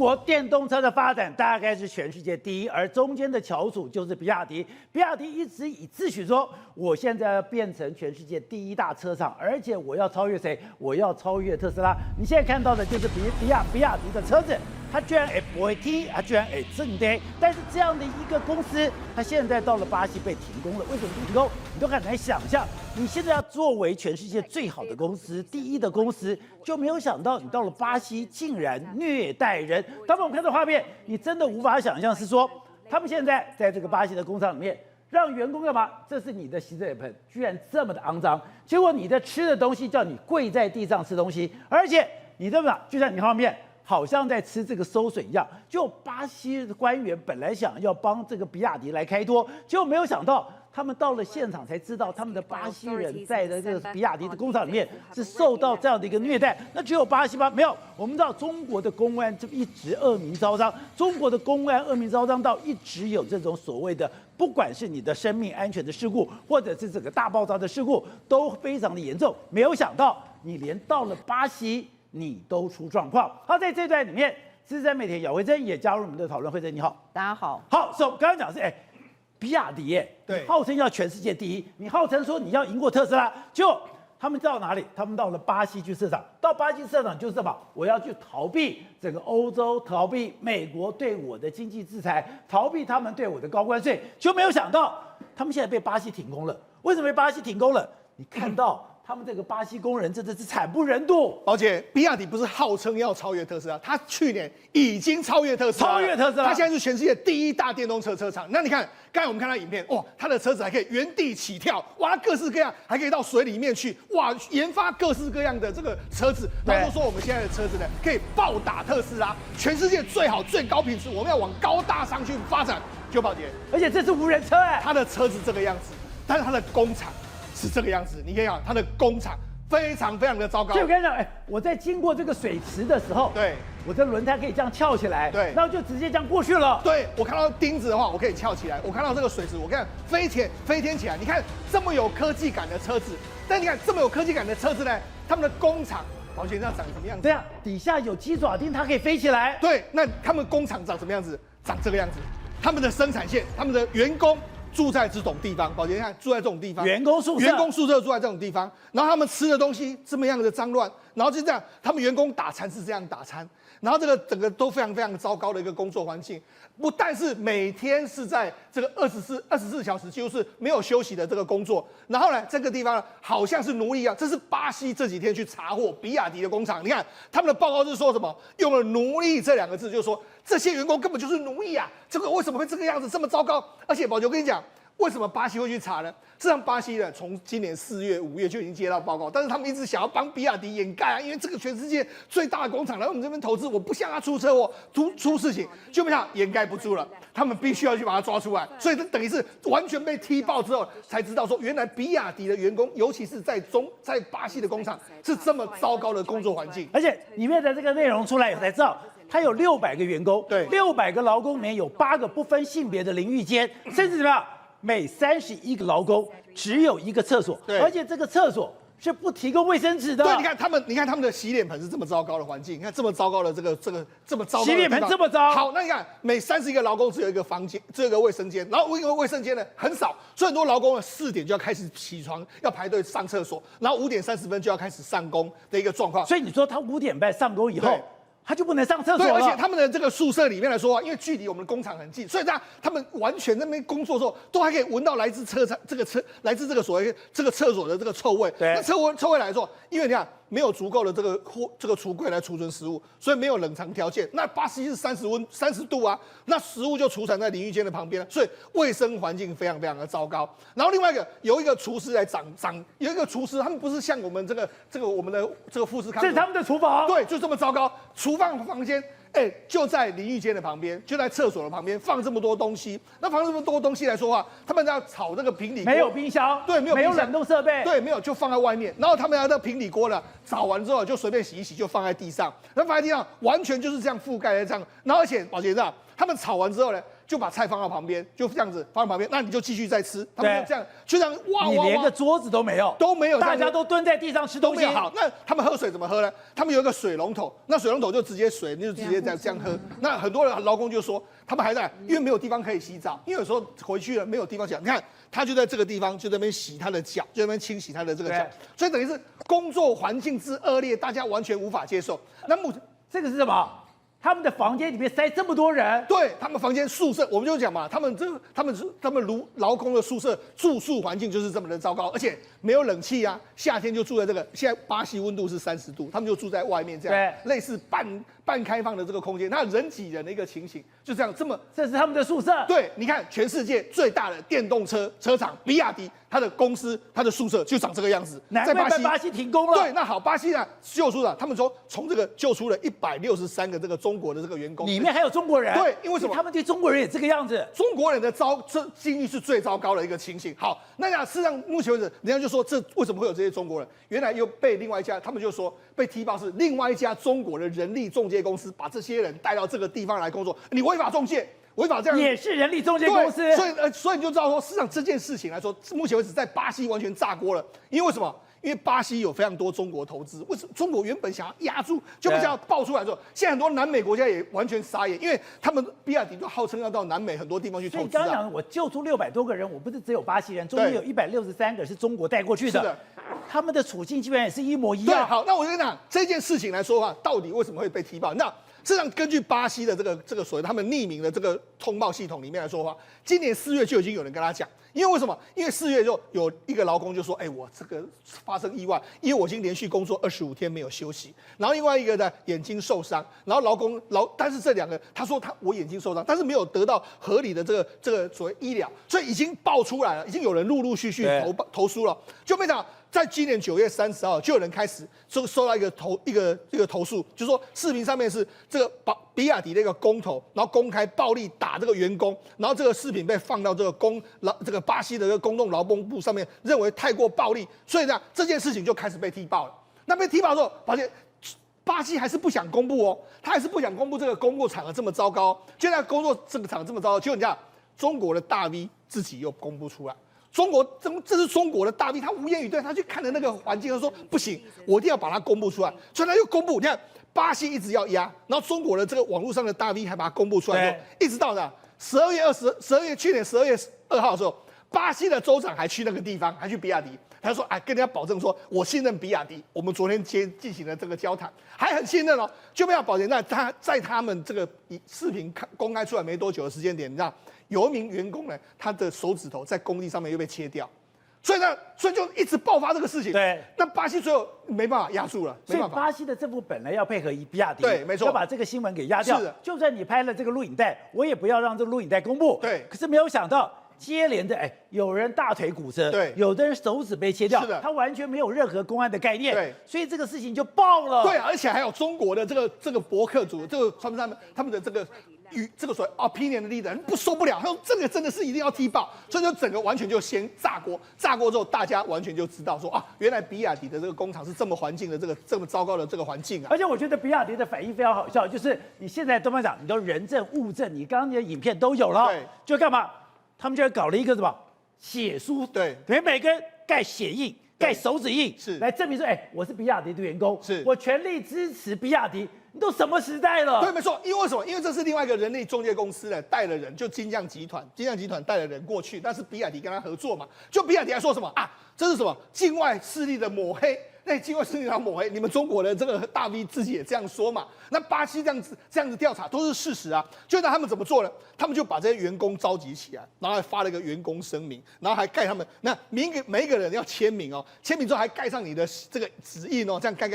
国电动车的发展大概是全世界第一，而中间的翘楚就是比亚迪。比亚迪一直以自诩说，我现在要变成全世界第一大车厂，而且我要超越谁？我要超越特斯拉。你现在看到的就是比亚迪的车子，它居然不会踢，它居然正跌。但是这样的一个公司，它现在到了巴西被停工了。为什么不停工？你都很难想象。你现在要作为全世界最好的公司、第一的公司，就没有想到你到了巴西竟然虐待人。当我们看到画面，你真的无法想象，是说他们现在在这个巴西的工厂里面，让员工干嘛？这是你的洗嘴盆，居然这么的肮脏。结果你的吃的东西叫你跪在地上吃东西，而且你对吧？就像你画面。好像在吃这个馊水一样，就巴西的官员本来想要帮这个比亚迪来开脱，结果没有想到，他们到了现场才知道，他们的巴西人在的这个比亚迪的工厂里面是受到这样的一个虐待。那只有巴西吗？没有，我们知道中国的公安就一直恶名昭彰，中国的公安恶名昭彰到一直有这种所谓的，不管是你的生命安全的事故，或者是这个大爆炸的事故，都非常的严重。没有想到，你连到了巴西。你都出状况。好，在这段里面，资深媒体姚慧珍也加入我们的讨论。慧珍你好，大家好。好，刚刚讲的是，比亚迪，对，号称要全世界第一，你号称说你要赢过特斯拉，就他们到哪里？他们到了巴西去设厂，到巴西设厂就是什么？我要去逃避整个欧洲，逃避美国对我的经济制裁，逃避他们对我的高关税，就没有想到他们现在被巴西停工了。为什么被巴西停工了？你看到。他们这个巴西工人真的是惨不忍睹。宝姐，比亚迪不是号称要超越特斯拉，他去年已经超越特斯拉，他现在是全世界第一大电动车车厂。那你看，刚才我们看到影片，哇，他的车子还可以原地起跳，哇，各式各样，还可以到水里面去，哇，研发各式各样的这个车子，然后都说我们现在的车子呢，可以暴打特斯拉，全世界最好、最高品质，我们要往高大上去发展。就宝姐，而且这是无人车他的车子这个样子，但是他的工厂。是这个样子，你可以看它的工厂非常的糟糕。所以我跟你讲，我在经过这个水池的时候，对，我的轮胎可以这样翘起来，对，然后就直接这样过去了。对，我看到钉子的话，我可以翘起来；我看到这个水池，我看飞天起来。你看这么有科技感的车子，但你看这么有科技感的车子呢，他们的工厂保险上长什么样子？对啊，底下有鸡爪钉，它可以飞起来。对，那他们工厂长什么样子？长这个样子。他们的生产线，他们的员工。住在这种地方，宝杰，你看住在这种地方，员工宿舍住在这种地方，然后他们吃的东西这么样的脏乱，然后就这样，他们员工打餐是这样打餐，然后这个整个都非常糟糕的一个工作环境，不但是每天是在这个24小时几乎是没有休息的这个工作，然后呢，这个地方好像是奴隶一样，这是巴西这几天去查获比亚迪的工厂，你看他们的报告是说什么？用了奴隶这2个字，就是说这些员工根本就是奴役啊！这个为什么会这个样子这么糟糕？而且宝杰，我跟你讲。为什么巴西会去查呢？事实上，巴西呢从今年4月、5月就已经接到报告，但是他们一直想要帮比亚迪掩盖啊，因为这个全世界最大的工厂来我们这边投资，我不想他出车祸、出事情，就没想掩盖不住了，他们必须要去把它抓出来，所以这等于是完全被踢爆之后，才知道说原来比亚迪的员工，尤其是在巴西的工厂是这么糟糕的工作环境，而且里面的这个内容出来以后才知道。他有600个员工，对，600个劳工里面有8个不分性别的淋浴间，甚至怎么样？每31个劳工只有1个厕所，而且这个厕所是不提供卫生纸的。对，你看他们的洗脸盆是这么糟糕的环境，你看这么糟糕的这个这么糟糕的洗脸盆这么糟。好，那你看每31个劳工只有1个房间，只有1个卫生间，然后一个卫生间呢很少，所以很多劳工呢4点就要开始起床，要排队上厕所，然后5点30分就要开始上工的一个状况。所以你说他5点半上工以后。他就不能上厕所了。对，而且他们的这个宿舍里面来说啊，因为距离我们的工厂很近，所以他们完全在那边工作的时候，都还可以闻到来自来自这个所谓这个厕所的这个臭味。对，那臭味来说，因为你看没有足够的这个橱柜来储存食物，所以没有冷藏条件。那巴西是30度啊，那食物就储藏在淋浴间的旁边，所以卫生环境非常的糟糕。然后另外有一个厨师来有一个厨师，他们不是像我们我们的这个富士康，这是他们的厨房，对，就这么糟糕。厨房房间，就在淋浴间的旁边，就在厕所的旁边，放这么多东西。那放这么多东西来说话，他们要炒这个平底锅，没有冰箱，对，没有冷冻设备，对，没有，就放在外面。然后他们要那平底锅呢，炒完之后就随便洗一洗，就放在地上。那放在地上，完全就是这样覆盖在这样。然后而且宝杰长，他们炒完之后呢，就把菜放到旁边，就这样子放到旁边，那你就继续再吃。他们就这样哇你连个桌子都没有，大家都蹲在地上吃东西。好，那他们喝水怎么喝呢？他们有一个水龙头，那水龙头就直接水，你就直接这样喝。那很多人劳工就说，他们还在，因为没有地方可以洗澡，因为有时候回去了没有地方洗。你看，他就在这个地方，就在那边洗他的脚，就在那边清洗他的这个脚，所以等于是工作环境之恶劣，大家完全无法接受。那这个是什么？他们的房间里面塞这么多人，对他们房间宿舍，我们就讲嘛，他们劳工的宿舍住宿环境就是这么的糟糕，而且没有冷气啊，夏天就住在这个，现在巴西温度是30度，他们就住在外面这样，类似半开放的这个空间，那人挤人的一个情形，就这样这是他们的宿舍。对，你看全世界最大的电动车厂比亚迪，它的公司它的宿舍就长这个样子，在巴西停工了。对，那好，巴西呢救出了，他们说从这个救出了163个这个中国的这个员工，里面还有中国人。对，因为什么？他们对中国人也这个样子。中国人的境遇是最糟糕的一个情形。好，那事实上目前为止，人家就说这为什么会有这些中国人？原来又被另外一家，他们就说被踢爆是另外一家中国的人力中介公司把这些人带到这个地方来工作，你违法中介。违法这样也是人力中介公司，所以你就知道说，事实上这件事情来说，目前为止在巴西完全炸锅了。因为什么？因为巴西有非常多中国投资，为什么中国原本想要压住，就不想要爆出来之后，现在很多南美国家也完全傻眼，因为他们比亚迪就号称要到南美很多地方去投资。所以刚讲我救出600多个人，我不是只有巴西人，中间有163个是中国带过去的。是的，他们的处境基本上也是一模一对，样。好，那我就跟你讲这件事情来说的话，到底为什么会被踢爆？那事实上，根据巴西的这个所谓他们匿名的这个通报系统里面来说的话，今年4月就已经有人跟他讲，因为为什么？因为4月就有一个劳工就说，我这个发生意外，因为我已经连续工作25天没有休息，然后另外一个呢眼睛受伤，然后但是这两个他说我眼睛受伤，但是没有得到合理的这个所谓医疗，所以已经爆出来了，已经有人陆陆续续投诉了，就没想到在今年9月30号，就有人开始收到一个投诉，就是说视频上面是这个比亚迪的一个工头，然后公开暴力打这个员工，然后这个视频被放到这个巴西的这个公共劳动部上面，认为太过暴力，所以呢这件事情就开始被踢爆了。那被踢爆之后，发现巴西还是不想公布哦，他还是不想公布这个工作场合这么糟糕，就在工作这个场合这么糟糕，结果你看中国的大 V 自己又公布出来。这是中国的大 V， 他无言以对，他去看的那个环境，他说不行，我一定要把它公布出来，所以他又公布。你看，巴西一直要压，然后中国的这个网络上的大 V 还把它公布出来，一直到去年12月2号的时候，巴西的州长还去那个地方，还去比亚迪，他说跟人家保证说，我信任比亚迪，我们昨天进行了这个交谈，还很信任哦，就没有保证。那他们这个视频公开出来没多久的时间点，你知道？有一名员工呢，他的手指头在工地上面又被切掉，所以就一直爆发这个事情。对，那巴西最后没办法压住了，所以巴西的政府本来要配合比亚迪，对，没错，要把这个新闻给压掉。是的，就算你拍了这个录影带，我也不要让这个录影带公布。对，可是没有想到。接连的，有人大腿骨折，对，有的人手指被切掉，是的，他完全没有任何公安的概念，对，所以这个事情就爆了。对，而且还有中国的这个博客组，这个他们的这个所谓 opinion 的 leader 不受不了，他说这个真的是一定要踢爆，所以就整个完全就先炸锅，炸锅之后大家完全就知道说原来比亚迪的这个工厂是这么环境的这么糟糕的这个环境啊。而且我觉得比亚迪的反应非常好笑，就是你现在东方讲，你都人证物证，你刚刚的影片都有了，对，就干嘛？他们就搞了一个什么？血书，对，等于每个人盖血印、盖手指印，是来证明说，我是比亚迪的员工，是我全力支持比亚迪。你都什么时代了？对，没错，因为什么？因为这是另外一个人力中介公司呢带了人，就金匠集团带了人过去，但是比亚迪跟他合作嘛，就比亚迪还说什么这是什么境外势力的抹黑？那境外势力的抹黑，你们中国的这个大 V 自己也这样说嘛？那巴西这样子调查都是事实啊。就那他们怎么做呢？他们就把这些员工召集起来，然后还发了一个员工声明，然后还盖他们那每一个人要签名哦，签名之后还盖上你的这个指印哦，这样盖，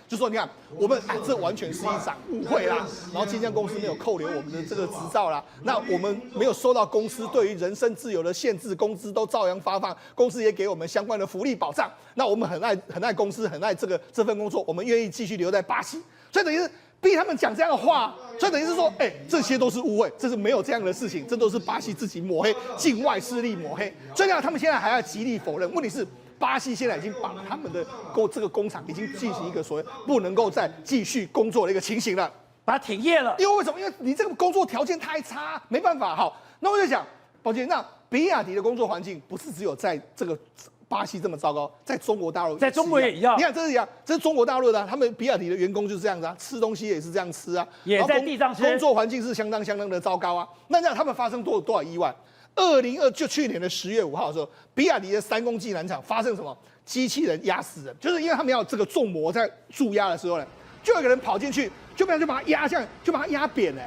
就说你看我们这完全是一场误会啦，然后金匠公司没有扣留我们的这个执照啦，那我们没有受到公司对于人身自由的限制，工资都照样发放，公司也给我们相关的福利保障，那我们很爱公司，很爱这份工作，我们愿意继续留在巴西，所以等于是逼他们讲这样的话，所以等于是说，这些都是误会，这是没有这样的事情，这都是巴西自己抹黑，境外势力抹黑，所以呢，他们现在还要极力否认。问题是，巴西现在已经把他们的这个工厂已经进行一个所谓不能够再继续工作的一个情形了。把它停业了。因为为什么？因为你这个工作条件太差，没办法。好，那我就想，宝杰，那比亚迪的工作环境不是只有在这个巴西这么糟糕，在中国大陆，在中国也一样。你看，这是一样，这是中国大陆的、啊，他们比亚迪的员工就是这样子啊，吃东西也是这样吃啊，也在地上吃，工作环境是相当的糟糕啊。那这样他们发生多少意外？2022就去年的10月5号的时候，比亚迪的3公计燃厂发生什么？机器人压死人，就是因为他们要这个重模在注压的时候呢，就有一个人跑进去，就把它压下，就把它压扁了，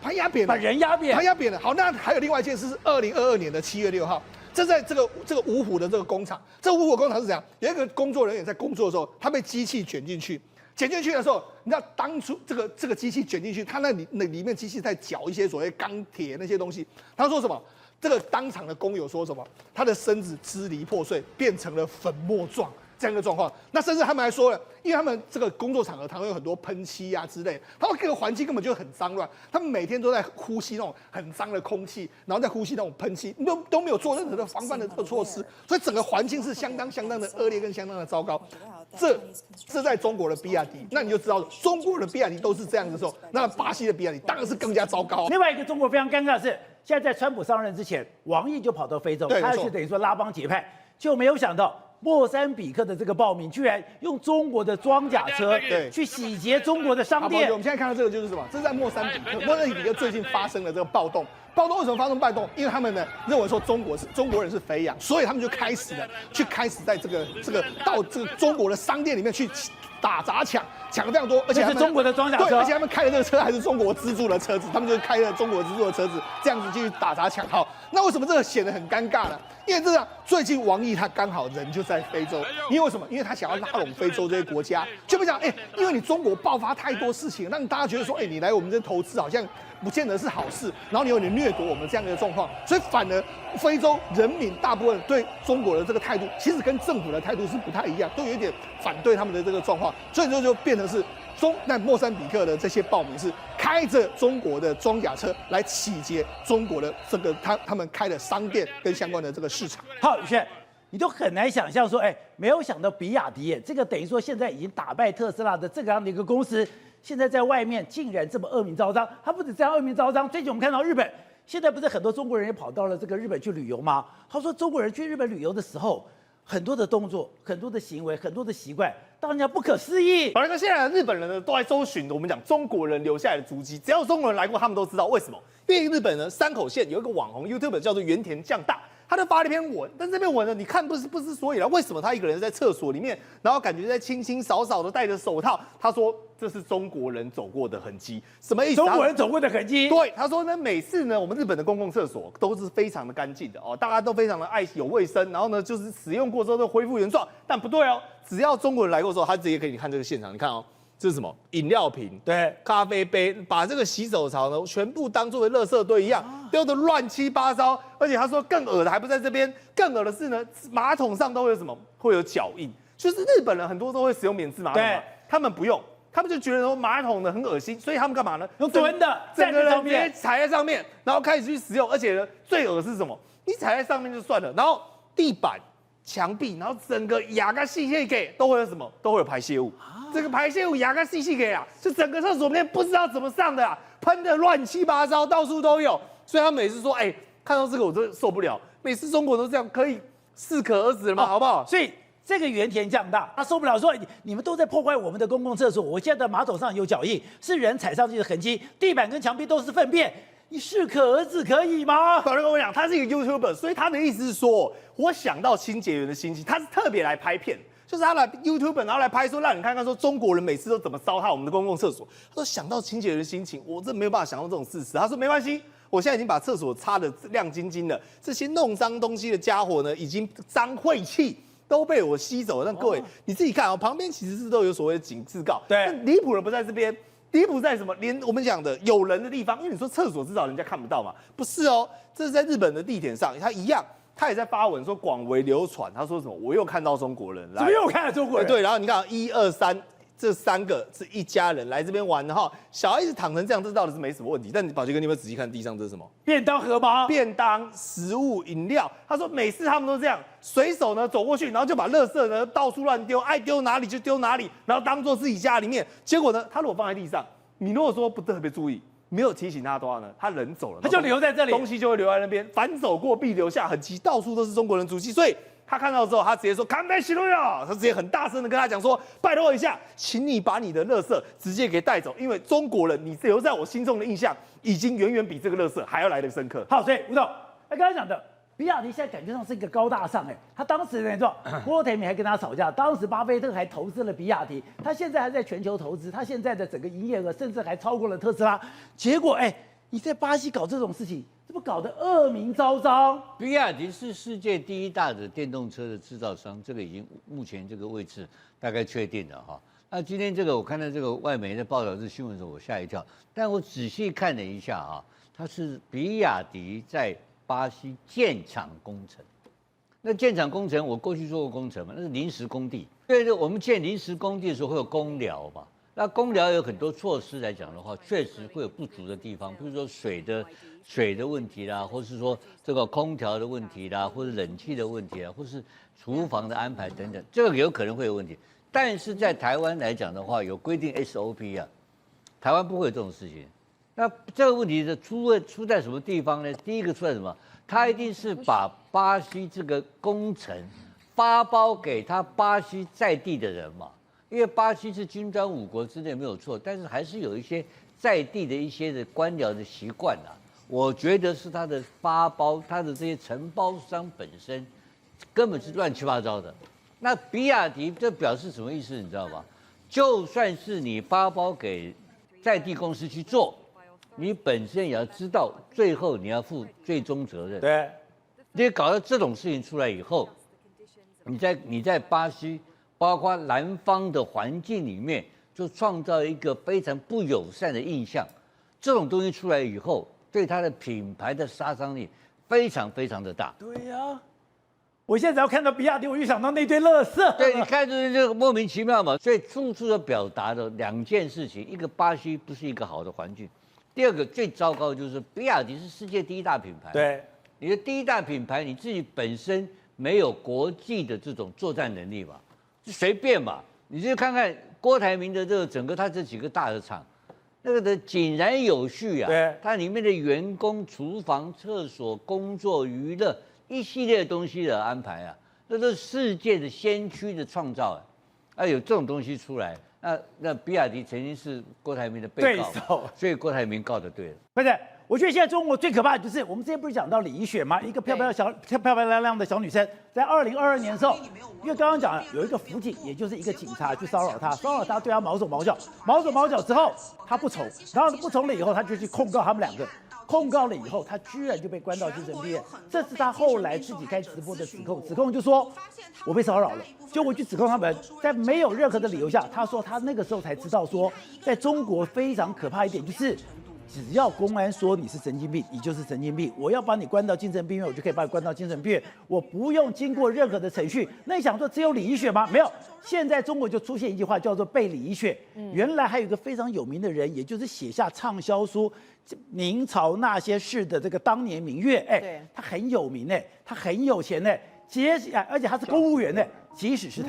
把它压扁了，把人压扁，把它压扁了。好，那还有另外一件事是2022年的7月6号。这在这个芜湖的这个工厂，这芜湖的工厂是怎样？有一个工作人员在工作的时候，他被机器卷进去，卷进去的时候，你知道当初这个机器卷进去，他那里面机器在搅一些所谓钢铁那些东西。他说什么？这个当场的工友说什么？他的身子支离破碎，变成了粉末状。这样的状况，那甚至他们还说了，因为他们这个工作场合常常有很多喷漆啊之类，他们这个环境根本就很脏乱，他们每天都在呼吸那种很脏的空气，然后再呼吸那种喷漆，都没有做任何的防范的这个措施，所以整个环境是相当的恶劣跟相当的糟糕。这在中国的比亚迪，那你就知道中国的比亚迪都是这样的时候，那巴西的比亚迪当然是更加糟糕。另外一个中国非常尴尬的是，现在在川普上任之前，王毅就跑到非洲，他要去等于说拉帮结派，就没有想到。莫桑比克的这个暴民居然用中国的装甲车去洗劫中国的商店。我们现在看到这个就是什么？这是在莫桑比克。莫桑比克最近发生了这个暴动。暴动为什么发生暴动？因为他们呢认为说中国人是肥羊，所以他们就开始在到这个中国的商店里面去打砸抢的非常多，而且是中国的装甲车，而且他们开的这个车还是中国资助的车子，他们就开了中国资助的车子，这样子继续打砸抢。好，那为什么这个显得很尴尬呢？因为这样，最近王毅他刚好人就在非洲，因为什么？因为他想要拉拢非洲这些国家，就不讲因为你中国爆发太多事情，让大家觉得说，你来我们这投资好像不见得是好事，然后你有点掠夺我们这样的状况，所以反而非洲人民大部分对中国的这个态度，其实跟政府的态度是不太一样，都有一点反对他们的这个状况，所以就变成是那莫桑比克的这些暴民是开着中国的装甲车来洗劫中国的这个他们开的商店跟相关的这个市场。好，宇轩，你都很难想象说，没有想到比亚迪这个等于说现在已经打败特斯拉的这样的一个公司，现在在外面竟然这么恶名昭彰。他不止这样恶名昭彰，最近我们看到日本，现在不是很多中国人也跑到了这个日本去旅游吗？他说中国人去日本旅游的时候，很多的动作、很多的行为、很多的习惯，让人家不可思议。宝哥，现在日本人呢都在搜寻我们讲中国人留下来的足迹，只要中国人来过，他们都知道为什么。因为日本呢山口县有一个网红 YouTuber 叫做原田将大，他就发了一篇文，但这篇文呢你看不知所以然，为什么他一个人在厕所里面，然后感觉在清清扫扫的戴着手套？他说这是中国人走过的痕迹，什么意思？中国人走过的痕迹。对，他说呢，每次呢我们日本的公共厕所都是非常的干净的哦，大家都非常的爱惜有卫生，然后呢就是使用过之后都恢复原状，但不对哦，只要中国人来过之后，他直接给你看这个现场，你看哦。这是什么？饮料瓶，对，咖啡杯，把这个洗手槽呢，全部当作为垃圾堆一样，丢得乱七八糟。而且他说更恶的还不在这边，更恶的是呢，马桶上都会有什么？会有脚印。就是日本人很多都会使用免治马桶嘛，他们不用，他们就觉得说马桶呢很恶心，所以他们干嘛呢？用蹲的，整个人直接踩在上面，然后开始去使用。而且呢，最恶是什么？你踩在上面就算了，然后地板、墙壁，然后整个牙跟细屑给都会有什么？都会有排泄物。这个排泄物牙跟细细给啊，就整个厕所里面不知道怎么上的啊，喷的乱七八糟，到处都有。所以他每次说，看到这个我真的受不了。每次中国都这样，可以适可而止了嘛，好不好？所以这个原田将大他受不了，说你们都在破坏我们的公共厕所，我现在的马桶上有脚印，是人踩上去的痕迹，地板跟墙壁都是粪便。你适可而止可以吗？宝哥跟我讲，他是一个 YouTuber， 所以他的意思是说，我想到清洁员的心情，他是特别来拍片。就是他来 YouTube， 然后来拍说，让你看看说中国人每次都怎么糟蹋我们的公共厕所。他说想到清洁人的心情，我真没有办法想到这种事实。他说没关系，我现在已经把厕所擦得亮晶晶了，这些弄脏东西的家伙呢，已经脏晦气都被我吸走了。但各位你自己看旁边其实是都有所谓的警示告。对，离谱的不在这边，离谱在什么？连我们讲的有人的地方，因为你说厕所至少人家看不到嘛，不是哦，这是在日本的地铁上，他一样。他也在发文说广为流传，他说什么？我又看到中国人来，怎么又看到中国人？对，然后你看1、2、3这3个是一家人来这边玩的哈，小孩子躺成这样，这倒是没什么问题。但宝杰哥，你有没有仔细看地上这是什么？便当盒吗？便当、食物、饮料。他说每次他们都这样，随手呢走过去，然后就把垃圾呢到处乱丢，爱丢哪里就丢哪里，然后当做自己家里面。结果呢，他如果放在地上，你如果说不特别注意，没有提醒他的话呢，他人走了，他就留在这里，东西就会留在那边，凡走过必留下痕迹，到处都是中国人足迹，所以。他看到之后，他直接说“干杯，西路哟”，他直接很大声的跟他讲说：“拜托一下，请你把你的垃圾直接给带走，因为中国人你留在我心中的印象已经远远比这个垃圾还要来得深刻。”好，所以吴总，刚才讲的，比亚迪现在感觉上是一个高大上，他当时那种郭台铭还跟他吵架，当时巴菲特还投资了比亚迪，他现在还在全球投资，他现在的整个营业额甚至还超过了特斯拉，结果你在巴西搞这种事情。这不搞得恶名昭彰？比亚迪是世界第一大的电动车的制造商，这个已经目前这个位置大概确定了哈。那今天这个我看到这个外媒的报道这新闻的时候，我吓一跳。但我仔细看了一下啊，它是比亚迪在巴西建厂工程。那建厂工程，我过去做过工程嘛，那是临时工地。对，我们建临时工地的时候会有工寮嘛。那工寮有很多措施来讲的话，确实会有不足的地方，比如说水的问题啦，或是说这个空调的问题啦，或者冷气的问题啦，或是厨房的安排等等，这个有可能会有问题。但是在台湾来讲的话，有规定 SOP 啊，台湾不会有这种事情。那这个问题的出在什么地方呢？第一个出在什么？他一定是把巴西这个工程发包给他巴西在地的人嘛。因为巴西是金砖5国之内没有错，但是还是有一些在地的一些的官僚的习惯啊。我觉得是他的发包，他的这些承包商本身根本是乱七八糟的。那比亚迪这表示什么意思？你知道吗？就算是你发包给在地公司去做，你本身也要知道，最后你要负最终责任。对，你搞到这种事情出来以后，你在巴西。包括南方的环境里面，就创造一个非常不友善的印象。这种东西出来以后，对它的品牌的杀伤力非常非常的大。对呀，我现在只要看到比亚迪，我就想到那堆垃圾。对，你看这个莫名其妙嘛。所以处处的表达了两件事情：一个巴西不是一个好的环境；第二个最糟糕的就是比亚迪是世界第一大品牌。对，你的第一大品牌，你自己本身没有国际的这种作战能力嘛。随便嘛，你就看看郭台铭的这个整个他这几个大的厂，那个的井然有序啊。对，它里面的员工、厨房、厕所、工作、娱乐一系列的东西的安排啊，那都是世界的先驱的创造啊。有这种东西出来，那比亚迪曾经是郭台铭的被告，对手，所以郭台铭告的对了。不是，我觉得现在中国最可怕的就是我们之前不是讲到李怡雪吗？一个漂漂亮亮的小女生，在2022年的时候，因为刚刚讲了有一个辅警，也就是一个警察去骚扰她，对她毛手毛脚之后，她不从，然后不从了以后，她就去控告他们两个。控告了以后，他居然就被关到精神病院。这是他后来自己开直播的指控就说我被骚扰了，就我去指控他们，在没有任何的理由下，他说他那个时候才知道说，在中国非常可怕一点就是。只要公安说你是神经病，你就是神经病。我要把你关到精神病院，我就可以把你关到精神病院，我不用经过任何的程序。那你想说只有李怡雪吗？没有，现在中国就出现一句话叫做“被李怡雪”。原来还有一个非常有名的人，也就是写下畅销书《明朝那些事》的这个当年明月，他很有名他很有钱而且他是公务员即使是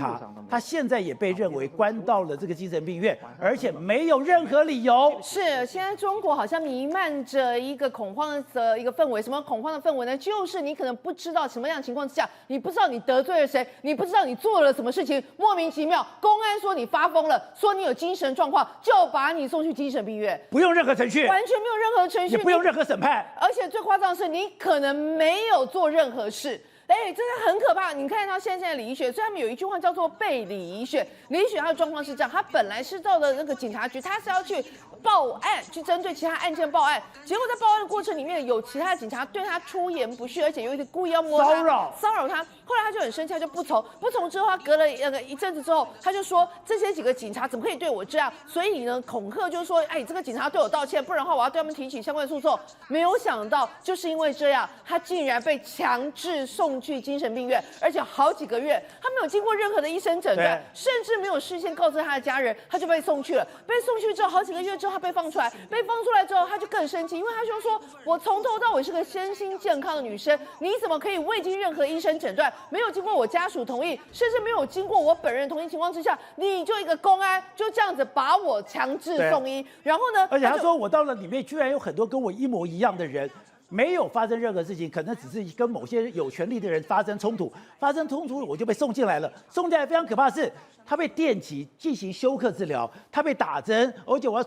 他现在也被认为关到了这个精神病院，而且没有任何理由。是，现在中国好像弥漫着一个恐慌的一个氛围，什么恐慌的氛围呢？就是你可能不知道什么样的情况之下，你不知道你得罪了谁，你不知道你做了什么事情，莫名其妙，公安说你发疯了，说你有精神状况，就把你送去精神病院，不用任何程序，完全没有任何程序，也不用任何审判，而且最夸张的是，你可能没有做任何事。真的很可怕。你看到现在的李怡雪，所以他们有一句话叫做“被李怡雪”。李怡雪她的状况是这样，她本来是到了那个警察局，她是要去报案，去针对其他案件报案。结果在报案的过程里面，有其他的警察对她出言不逊，而且有一点故意要摸她、骚扰她。后来她就很生气，她就不从之后，她隔了一阵子之后，她就说这些几个警察怎么可以对我这样？所以呢，恐吓就是说，这个警察对我道歉，不然的话我要对他们提起相关诉讼。没有想到，就是因为这样，她竟然被强制送去精神病院，而且好几个月，他没有经过任何的医生诊断，甚至没有事先告知他的家人，他就被送去了。被送去之后，好几个月之后。后他被放出来，被放出来之后他就更生气，因为他就说我从头到尾是个身心健康的女生，你怎么可以未经任何医生诊断，没有经过我家属同意，甚至没有经过我本人同意情况之下，你就一个公安就这样子把我强制送医，然后呢，而且他说我到了里面居然有很多跟我一模一样的人。没有发生任何事情，可能只是跟某些有权力的人发生冲突，我就被送进来了。送进来非常可怕的是，他被电击进行休克治疗，他被打针，而且我要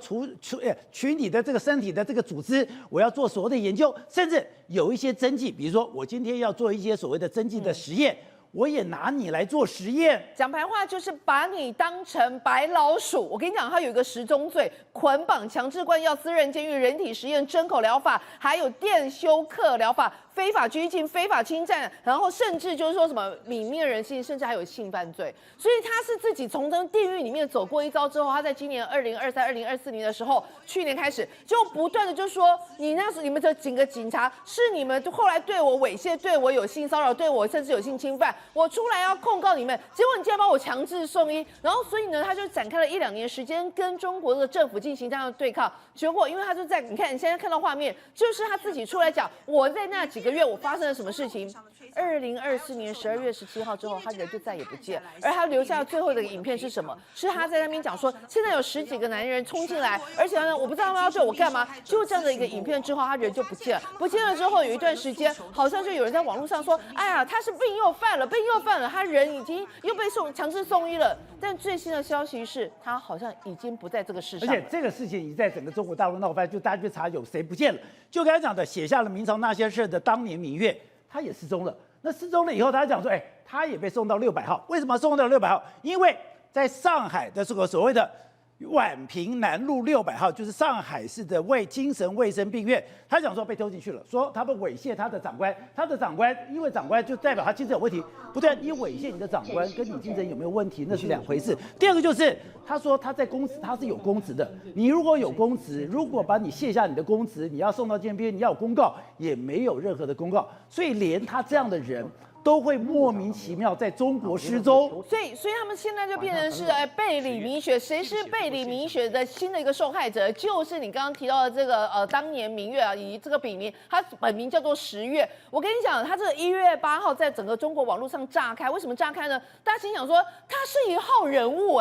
取你的这个身体的这个组织，我要做所谓的研究，甚至有一些针剂，比如说我今天要做一些所谓的针剂的实验。我也拿你来做实验，讲白话就是把你当成白老鼠。我跟你讲，他有一个10宗罪：捆绑、强制关押、私人监狱、人体实验、针口疗法，还有电休克疗法、非法拘禁、非法侵占，然后甚至就是说什么泯灭人性，甚至还有性犯罪。所以他是自己从地狱里面走过一遭之后，他在今年2023、2024年的时候，去年开始就不断的就说，你们这几个警察是你们后来对我猥亵、对我有性骚扰、对我甚至有性侵犯。我出来要控告你们，结果你竟然把我强制送医，然后所以呢，他就展开了1、2年时间跟中国的政府进行这样的对抗。结果因为他就在你看你现在看到画面，就是他自己出来讲，我在那几个月我发生了什么事情。2024年12月17号之后，他人就再也不见，而他留下最后的影片是什么？是他在那边讲说，现在有10几个男人冲进来，而且呢，我不知道他们要对我干嘛。就这样的一个影片之后，他人就不见了。不见了之后，有一段时间，好像就有人在网络上说，哎呀，他是病又犯了，他人已经又被强制送医了。但最新的消息是，他好像已经不在这个世上了。而且这个事情已经在整个中国大陆闹翻，就大家去查有谁不见了。就刚才讲的，写下了明朝那些事的当年明月，他也失踪了。那失踪了以后，他讲说，他也被送到600号。为什么送到600号？因为在上海的这个所谓的宛平南路600号，就是上海市的精神卫生病院。他讲说被丢进去了，说他们猥亵他的长官，因为长官就代表他精神有问题，不对，你猥亵你的长官，跟你精神有没有问题那是2回事。第二个就是他说他在公职，他是有公职的，你如果有公职，如果把你卸下你的公职，你要送到监边，你要有公告，也没有任何的公告，所以连他这样的人都会莫名其妙在中国失踪，所以他们现在就变成是贝里米雪，谁是贝里米雪的新的一个受害者？就是你刚刚提到的这个当年明月啊，以这个笔名，他本名叫做10月。我跟你讲，他这个1月8号在整个中国网络上炸开，为什么炸开呢？大家心想说他是一号人物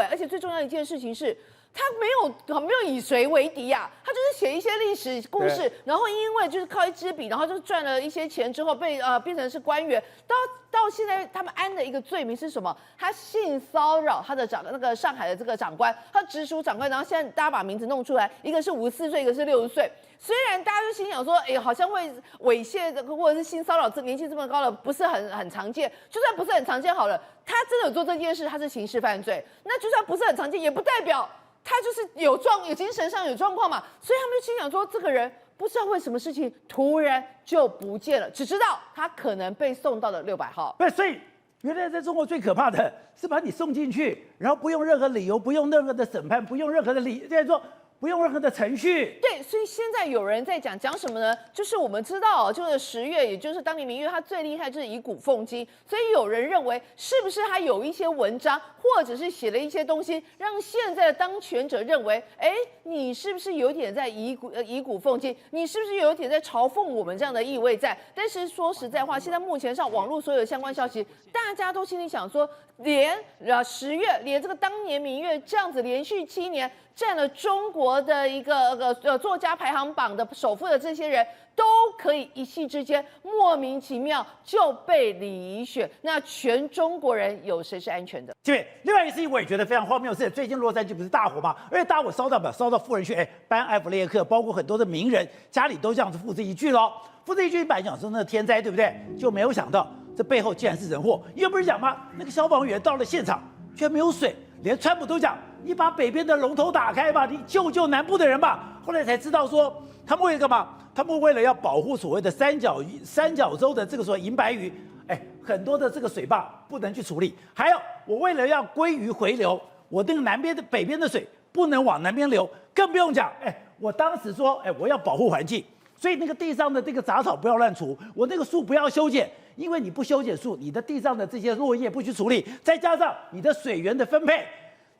而且最重要的一件事情是，他没有以谁为敌啊，他就是写一些历史故事，然后因为就是靠一支笔，然后就赚了一些钱之后被变成是官员，到现在他们安的一个罪名是什么？他性骚扰他的那个上海的这个长官，他直属长官，然后现在大家把名字弄出来，一个是54岁，一个是60岁。虽然大家就心想说，好像会猥亵或者是性骚扰，这年纪这么高了不是很常见，就算不是很常见好了，他真的有做这件事，他是刑事犯罪，那就算不是很常见，也不代表他就是有精神上有状况嘛，所以他们就心想说，这个人不知道为什么事情突然就不见了，只知道他可能被送到了600号。不是，所以原来在中国最可怕的是把你送进去，然后不用任何理由，不用任何的审判，不用任何的就是说不用任何的程序。对，所以现在有人在讲什么呢？就是我们知道，这个10月，也就是当年明月，他最厉害就是以古讽今，所以有人认为是不是他有一些文章，或者是写了一些东西，让现在的当权者认为，你是不是有点在以古讽今？你是不是有点在嘲讽我们这样的意味在？但是说实在话，现在目前上网络所有的相关消息，大家都心里想说，连10月，连这个当年明月这样子连续7年。占了中国的一个作家排行榜的首富的这些人，都可以一夕之间莫名其妙就被李选。那全中国人有谁是安全的？对，另外一个事情我也觉得非常荒谬的是，最近洛杉矶不是大火吗？而且大火烧到富人区，班艾弗列克，包括很多的名人家里都这样子付之一炬咯。付之一炬，本来讲说那天灾对不对？就没有想到这背后竟然是人祸。因为不是讲吗？那个消防员到了现场居然没有水，连川普都讲。你把北边的龙头打开吧，你救南部的人吧。后来才知道说，他们为了干嘛？他们为了要保护所谓的三角洲的这个所谓银白鱼，很多的这个水坝不能去处理。还有，我为了要鲑鱼回流，我那个北边的水不能往南边流，更不用讲，我当时说，我要保护环境，所以那个地上的这个杂草不要乱除，我那个树不要修剪。因为你不修剪树，你的地上的这些落叶不去处理，再加上你的水源的分配。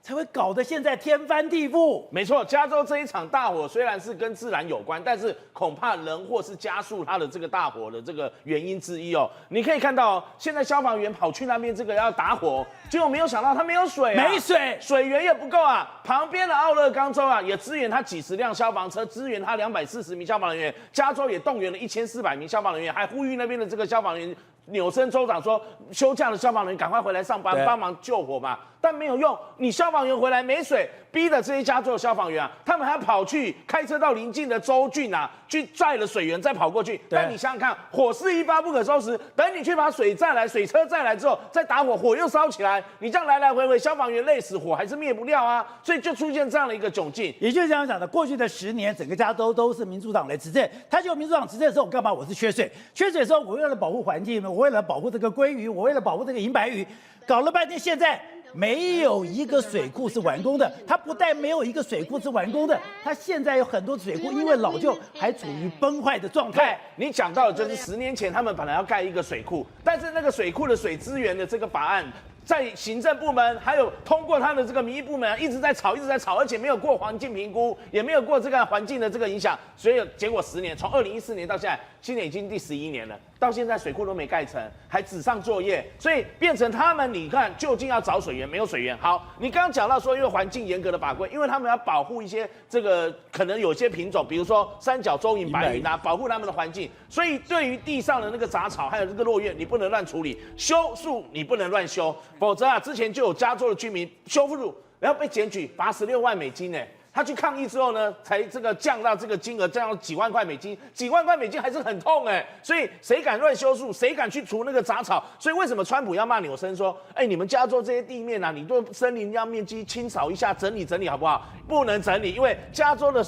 才会搞得现在天翻地覆。没错，加州这一场大火虽然是跟自然有关，但是恐怕人祸是加速它的这个大火的这个原因之一哦。你可以看到，现在消防员跑去那边这个要打火，结果没有想到他没有水啊，没水，水源也不够啊。旁边的奥勒冈州啊，也支援他几十辆消防车，支援他240名消防人员。加州也动员了1400名消防人员，还呼吁那边的这个消防员。纽森州长说，休假的消防员赶快回来上班，帮忙救火嘛。但没有用，你消防员回来没水，逼的这些加州的消防员啊，他们还跑去开车到邻近的州郡啊，去载了水源再跑过去。但你想想看，火势一发不可收拾，等你去把水载来，水车载来之后再打火，火又烧起来，你这样来来回回，消防员累死，火还是灭不掉啊。所以就出现这样的一个窘境。也就是这样讲的，过去的10年，整个加州都是民主党来执政。他就民主党执政的时候，我干嘛？我是缺水，缺水的时候，我为了保护环境，我为了保护这个鲑鱼，我为了保护这个银白鱼，搞了半天，现在没有一个水库是完工的。它不但没有一个水库是完工的，它现在有很多水库因为老旧还处于崩坏的状态。你讲到的就是10年前他们本来要盖一个水库，但是那个水库的水资源的这个法案。在行政部门还有通过他的这个民意部门一直在吵，而且没有过环境评估，也没有过这个环境的这个影响，所以结果10年，从2014年到现在，今年已经第11年了，到现在水库都没盖成，还纸上作业，所以变成他们你看究竟要找水源，没有水源。好，你刚刚讲到说，因为环境严格的法规，因为他们要保护一些这个可能有些品种，比如说三角洲银白云啊，保护他们的环境，所以对于地上的那个杂草还有这个落叶，你不能乱处理，修树你不能乱修。否则啊，之前就有加州的居民修复路，然后被检举罚16万美金呢。他去抗议之后呢，才这个降到这个金额降到几万块美金，几万块美金还是很痛哎。所以谁敢乱修树，谁敢去除那个杂草？所以为什么川普要骂纽森说，你们加州这些地面啊，你对森林要面积清扫一下，整理整理好不好？不能整理，因为加州的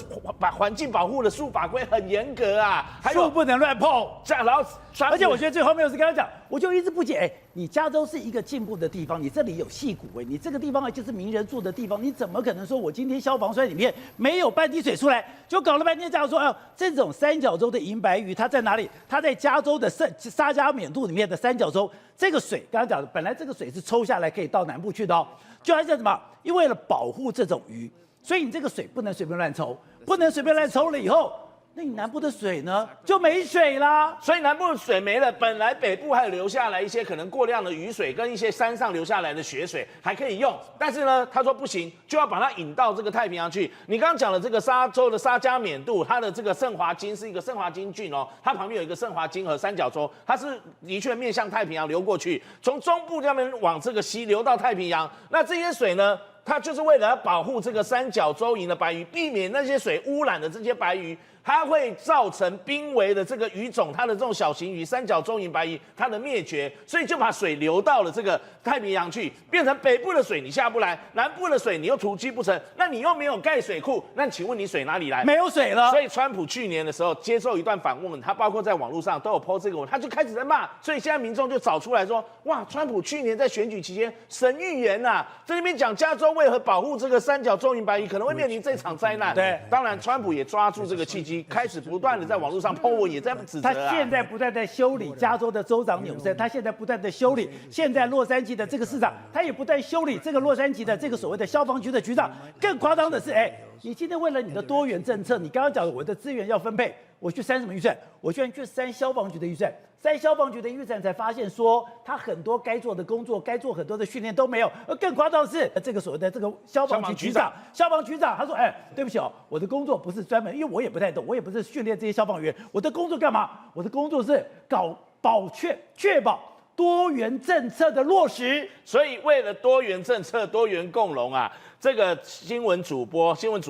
环境保护的树法规很严格啊，还有树不能乱碰。这样，然后而且我觉得最后面我是跟他讲，我就一直不解，你加州是一个进步的地方，你这里有矽谷你这个地方就是名人住的地方，你怎么可能说我今天消防栓里面没有半滴水出来？就搞了半天这样说，这种三角洲的银白鱼它在哪里？它在加州的沙加缅度里面的三角洲，这个水刚刚讲的，本来这个水是抽下来可以到南部去的哦，就还是什么？因为了保护这种鱼，所以你这个水不能随便乱抽，不能随便乱抽了以后。那你南部的水呢就没水啦，所以南部的水没了，本来北部还有留下来一些可能过量的雨水跟一些山上留下来的雪水还可以用，但是呢，他说不行，就要把它引到这个太平洋去。你刚刚讲的这个沙洲的沙加缅度，它的这个圣华金是一个圣华金郡哦，它旁边有一个圣华金河三角洲，它是的确面向太平洋流过去，从中部那边往这个西流到太平洋，那这些水呢？它就是为了要保护这个三角洲银的白鱼，避免那些水污染的这些白鱼，它会造成濒危的这个鱼种，它的这种小型鱼三角洲银白鱼它的灭绝，所以就把水流到了这个太平洋去，变成北部的水你下不来，南部的水你又储积不成，那你又没有盖水库，那请问你水哪里来？没有水了。所以川普去年的时候接受一段访问，他包括在网络上都有 po 这个文，他就开始在骂，所以现在民众就找出来说，哇，川普去年在选举期间神预言呐，在那边讲加州为何保护这个三角洲银白鱼可能会面临这场灾难。对，当然川普也抓住这个契机，开始不断的在网络上 po 文，也在指责他现在不断在修理加州的州长纽森，他现在不断的修理现在洛杉矶的这个市长，他也不断修理这个洛杉矶的这个所谓的消防局的局长。更夸张的是，你今天为了你的多元政策，你刚刚讲的我的资源要分配，我去删什么预算？我居然去删消防局的预算，删消防局的预算才发现说，他很多该做的工作、该做很多的训练都没有。而更夸张的是，这个所谓的这个消防局长，他说，对不起哦，我的工作不是专门，因为我也不太懂，我也不是训练这些消防员，我的工作干嘛？我的工作是确保多元政策的落实。所以为了多元政策、多元共荣啊，这个新闻主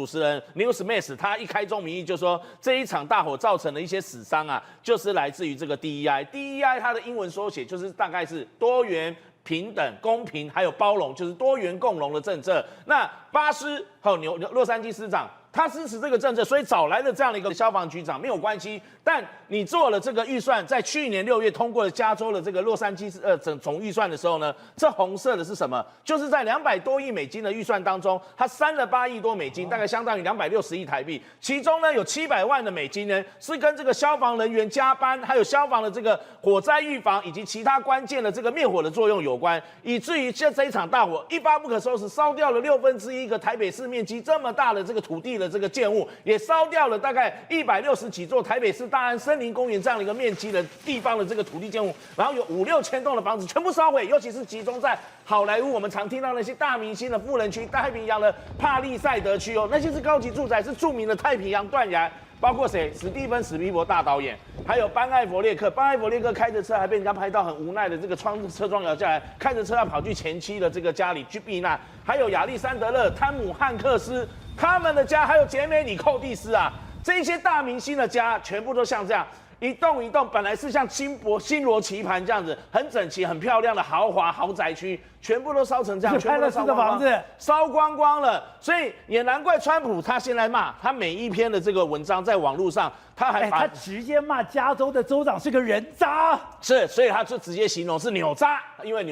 持人 Newsmax 他一开宗明义就说，这一场大火造成的一些死伤啊，就是来自于这个 DEI。DEI 它的英文缩写就是大概是多元、平等、公平还有包容，就是多元共荣的政策。那巴斯还有洛杉矶市长。他支持这个政策，所以找来了这样的一个消防局长没有关系。但你做了这个预算，在去年6月通过了加州的这个洛杉矶总预算的时候呢，这红色的是什么？就是在200多亿美金的预算当中，它删了8亿多美金，大概相当于260亿台币。其中呢有700万的美金呢是跟这个消防人员加班，还有消防的这个火灾预防以及其他关键的这个灭火的作用有关，以至于这一场大火一发不可收拾，烧掉了1/6个台北市面积这么大的这个土地的这个建物，也烧掉了大概160几座台北市大安森林公园这样的一个面积的地方的这个土地建物，然后有5、6千栋的房子全部烧毁，尤其是集中在好莱坞我们常听到那些大明星的富人区，太平洋的帕利塞德区哦，那些是高级住宅，是著名的太平洋断崖。包括谁？史蒂芬·史皮伯大导演，还有班艾弗列克。班艾弗列克开着车还被人家拍到很无奈的这个车窗摇下来，开着车要跑去前妻的这个家里去避难。还有亚历山德勒、汤姆·汉克斯他们的家，还有杰梅里·寇蒂斯啊，这些大明星的家全部都像这样。一栋一栋，本来是像星罗棋盘这样子，很整齐、很漂亮的豪华豪宅区，全部都烧成这样，是拍了4个房子，烧光光了。所以也难怪川普他现在骂他每一篇的这个文章在网络上，他还把他直接骂加州的州长是个人渣，是，所以他就直接形容是扭渣，因为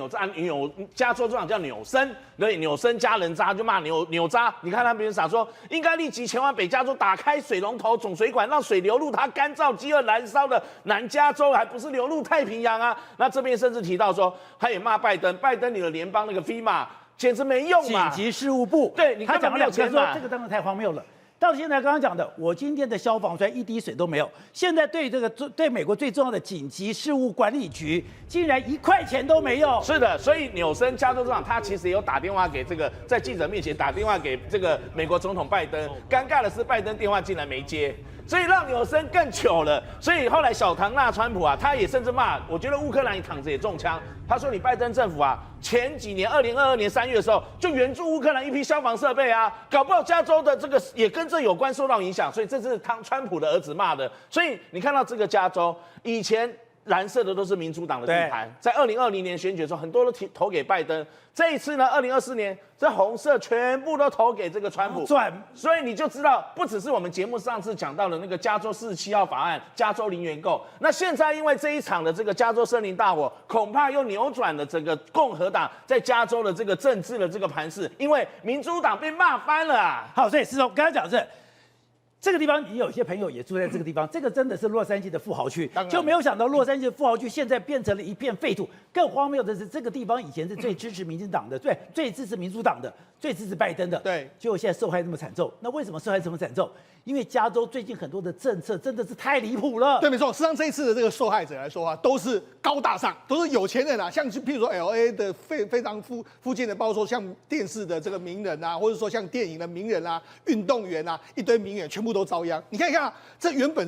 加州州长叫纽森，对，纽森加人渣就骂扭渣。你看他别人傻说，应该立即前往北加州打开水龙头总水管，让水流入它干燥饥饿燃烧的南加州，还不是流入太平洋啊？那这边甚至提到说，他也骂拜登你的联邦那个 FEMA 简直没用嘛，紧急事务部，对，你他讲了2个说这个当然太荒谬了。到现在刚刚讲的，我今天的消防虽然一滴水都没有，现在对美国最重要的紧急事务管理局竟然1块钱都没有。是的，所以纽森加州州长他其实也有打电话给这个，在记者面前打电话给这个美国总统拜登，尴尬的是拜登电话竟然没接。所以让纽森更糗了，所以后来小唐纳川普啊，他也甚至骂，我觉得乌克兰躺着也中枪。他说你拜登政府啊，前几年2022年3月的时候就援助乌克兰一批消防设备啊，搞不好加州的这个也跟这有关受到影响，所以这是川普的儿子骂的。所以你看到这个加州以前蓝色的都是民主党的地盘，在2020年选举的时候，很多都投给拜登。这一次呢，2024年这红色全部都投给这个川普，所以你就知道，不只是我们节目上次讲到的那个加州47号法案，加州零元购，那现在因为这一场的这个加州森林大火，恐怕又扭转了整个共和党在加州的这个政治的这个盘势，因为民主党被骂翻了啊。好，所以石头刚才讲是。这个地方也有些朋友也住在这个地方，这个真的是洛杉矶的富豪区，就没有想到洛杉矶的富豪区现在变成了一片废土。更荒谬的是，这个地方以前是最支持民进党的，最支持民主党的，最支持拜登的，对，结果现在受害这么惨重。那为什么受害这么惨重？因为加州最近很多的政策真的是太离谱了。对，没错。实际上这一次的这个受害者来说啊，都是高大上，都是有钱人啊，像譬如说 LA 的非常附近的，包括说像电视的这个名人啊，或者说像电影的名人啊、运动员啊，一堆名人全部都遭殃。你看一看啊，这原本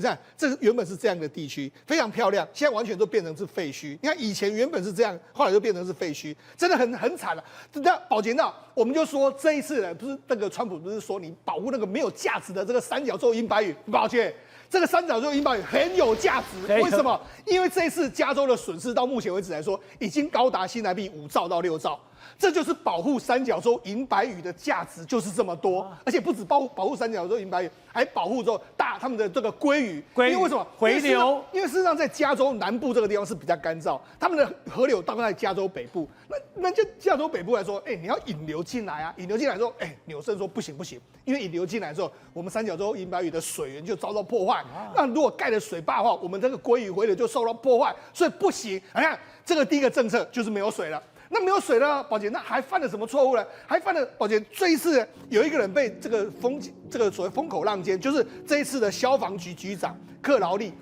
是这样的地区，非常漂亮，现在完全都变成是废墟。你看以前原本是这样，后来就变成是废墟，真的很惨了。那宝杰那我们就说这一次呢，不是那个川普不是说你保护那个没有价值的这个三角洲银白鱼，抱歉。这个三角洲银白鱼很有价值，为什么？因为这一次加州的损失到目前为止来说，已经高达新台币5兆到6兆，这就是保护三角洲银白鱼的价值就是这么多，而且不止保护三角洲银白鱼，还保护之后他们的这个鲑鱼，因为为什么回流？因为事实上在加州南部这个地方是比较干燥，他们的河流大概在加州北部，那就加州北部来说，你要引流进来啊，引流进来之后，纽森说不行，因为引流进来之后，我们三角洲银白鱼的水源就遭到破坏。那如果盖了水坝的话，我们这个鲑鱼回流就受到破坏，所以不行。你看，这个第一个政策就是没有水了。那没有水了，宝杰，那还犯了什么错误呢？还犯了宝杰这一次有一个人被这个所谓风口浪尖，就是这一次的消防局局长克劳利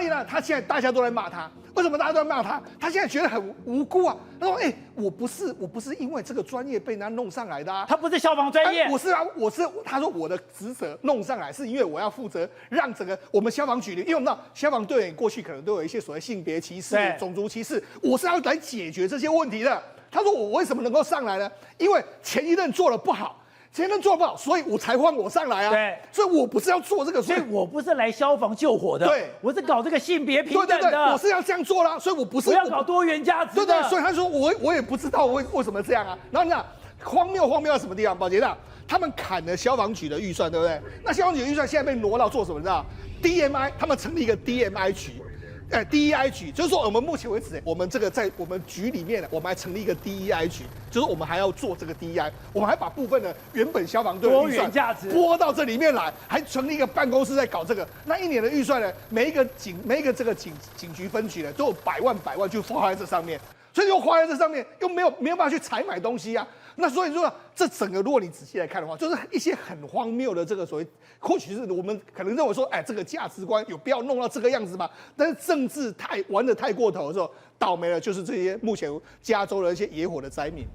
呢，他现在大家都在骂他。为什么大家都在骂他？他现在觉得很无辜啊！他说：“我不是因为这个专业被人家弄上来的啊，他不是消防专业，我是他说我的职责弄上来，是因为我要负责让整个我们消防局里，因为我们知道消防队员过去可能都有一些所谓性别歧视、种族歧视，我是要来解决这些问题的。”他说：“我为什么能够上来呢？因为前一任做得不好。”前任做不好，所以我才换我上来啊。对，所以我不是要做这个，所以我不是来消防救火的，对，我是搞这个性别平等的，我是要这样做啦。所以我不是我要搞多元价值的。对，所以他说我也不知道为什么这样啊。然后你看荒谬在什么地方？宝杰大，他们砍了消防局的预算，对不对？那消防局的预算现在被挪到做什么？你知道 ？DMI， 他们成立一个 DMI 局。DEI 局，就是说我们目前为止，我们这个在我们局里面呢，我们还成立一个 DEI 局，就是我们还要做这个 DEI， 我们还把部分的原本消防队的预算拨到这里面来，还成立一个办公室在搞这个。那一年的预算呢，每一个这个警局分局呢，都有百万就花在这上面，所以又花在这上面，又没有办法去采买东西啊。那所以说，这整个如果你仔细来看的话，就是一些很荒谬的这个所谓，或许是我们可能认为说，这个价值观有必要弄到这个样子吗？但是政治玩得太过头的时候，倒霉了就是这些目前加州的一些野火的灾民。